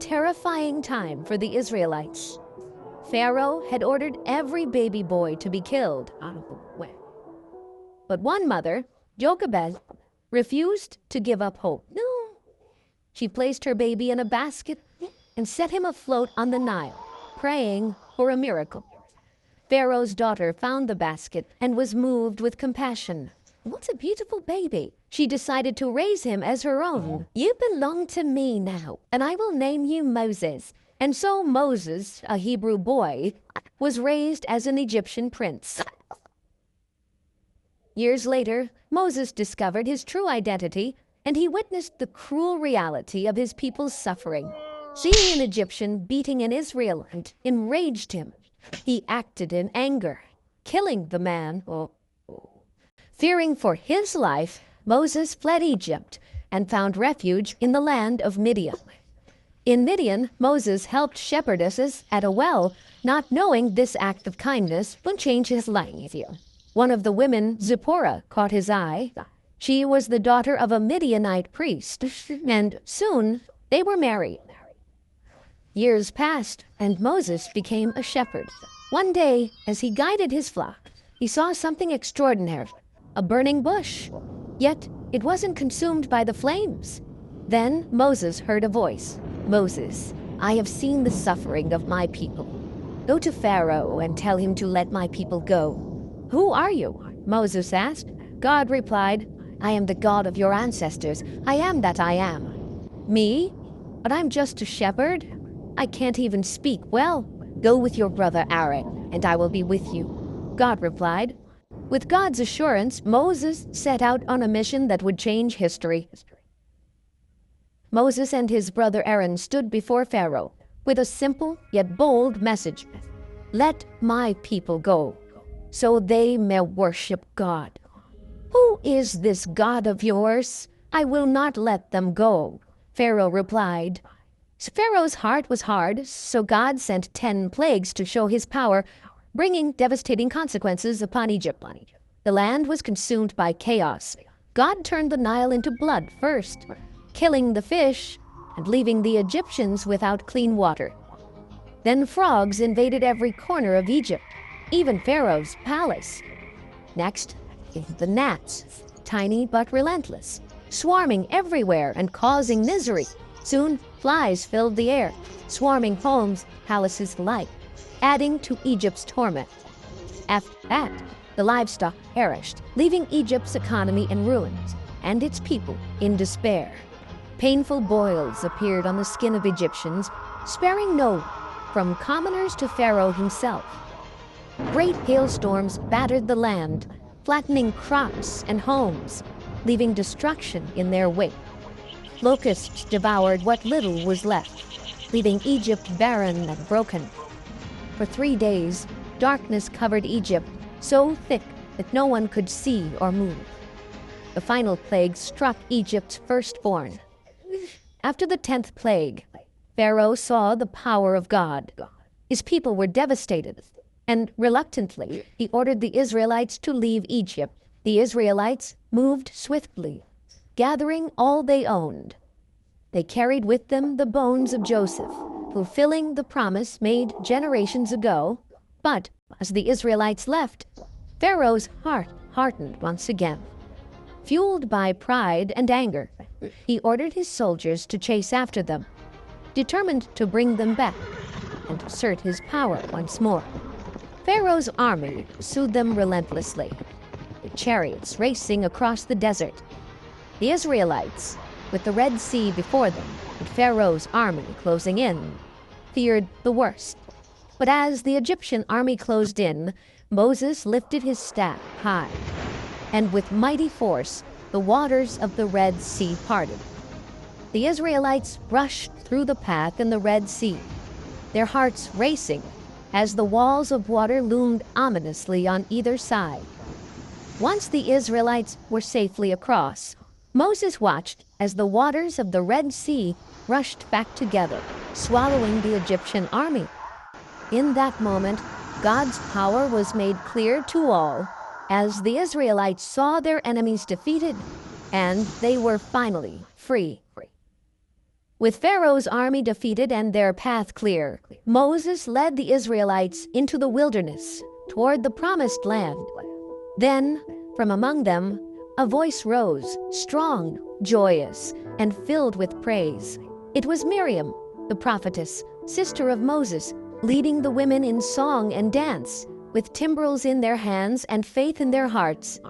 Terrifying time for the Israelites. Pharaoh had ordered every baby boy to be killed out of the way. But one mother, Jochebed, refused to give up hope. No. She placed her baby in a basket and set him afloat on the Nile, praying for a miracle. Pharaoh's daughter found the basket and was moved with compassion. What a beautiful baby. She decided to raise him as her own. You belong to me now, and I will name you Moses. And so Moses, a Hebrew boy, was raised as an Egyptian prince. Years later, Moses discovered his true identity, and he witnessed the cruel reality of his people's suffering. Seeing an Egyptian beating an Israelite enraged him. He acted in anger, killing the man. Fearing for his life, Moses fled Egypt and found refuge in the land of Midian. In Midian, Moses helped shepherdesses at a well, not knowing this act of kindness would change his life. One of the women, Zipporah, caught his eye. She was the daughter of a Midianite priest, and soon they were married. Years passed, and Moses became a shepherd. One day, as he guided his flock, he saw something extraordinary, a burning bush. Yet it wasn't consumed by the flames. Then Moses heard a voice. Moses, I have seen the suffering of my people. Go to Pharaoh and tell him to let my people go. Who are you? Moses asked. God replied, I am the God of your ancestors. I am that I am. Me? But I'm just a shepherd. I can't even speak well. Go with your brother Aaron, and I will be with you. God replied. With God's assurance, Moses set out on a mission that would change history. Moses and his brother Aaron stood before Pharaoh with a simple yet bold message. Let my people go, so they may worship God. Who is this God of yours? I will not let them go, Pharaoh replied. Pharaoh's heart was hard, so God sent 10 plagues to show his power, bringing devastating consequences upon Egypt. The land was consumed by chaos. God turned the Nile into blood first, killing the fish and leaving the Egyptians without clean water. Then frogs invaded every corner of Egypt, even Pharaoh's palace. Next came the gnats, tiny but relentless, swarming everywhere and causing misery. Soon, flies filled the air, swarming homes, palaces alike, adding to Egypt's torment. After that, the livestock perished, leaving Egypt's economy in ruins and its people in despair. Painful boils appeared on the skin of Egyptians, sparing no one, from commoners to Pharaoh himself. Great hailstorms battered the land, flattening crops and homes, leaving destruction in their wake. Locusts devoured what little was left, leaving Egypt barren and broken. For 3 days, darkness covered Egypt, so thick that no one could see or move. The final plague struck Egypt's firstborn. After the 10th plague, Pharaoh saw the power of God. His people were devastated, and reluctantly, he ordered the Israelites to leave Egypt. The Israelites moved swiftly, gathering all they owned. They carried with them the bones of Joseph, fulfilling the promise made generations ago. But as the Israelites left, Pharaoh's heart hardened once again. Fueled by pride and anger, he ordered his soldiers to chase after them, determined to bring them back and assert his power once more. Pharaoh's army pursued them relentlessly, the chariots racing across the desert. The Israelites, with the Red Sea before them and Pharaoh's army closing in, feared the worst. But as the Egyptian army closed in, Moses lifted his staff high, and with mighty force, the waters of the Red Sea parted. The Israelites rushed through the path in the Red Sea, their hearts racing as the walls of water loomed ominously on either side. Once the Israelites were safely across, Moses watched as the waters of the Red Sea rushed back together, swallowing the Egyptian army. In that moment, God's power was made clear to all as the Israelites saw their enemies defeated, and they were finally free. With Pharaoh's army defeated and their path clear, Moses led the Israelites into the wilderness toward the promised land. Then, from among them, a voice rose, strong, joyous, and filled with praise. It was Miriam, the prophetess, sister of Moses, leading the women in song and dance, with timbrels in their hands and faith in their hearts.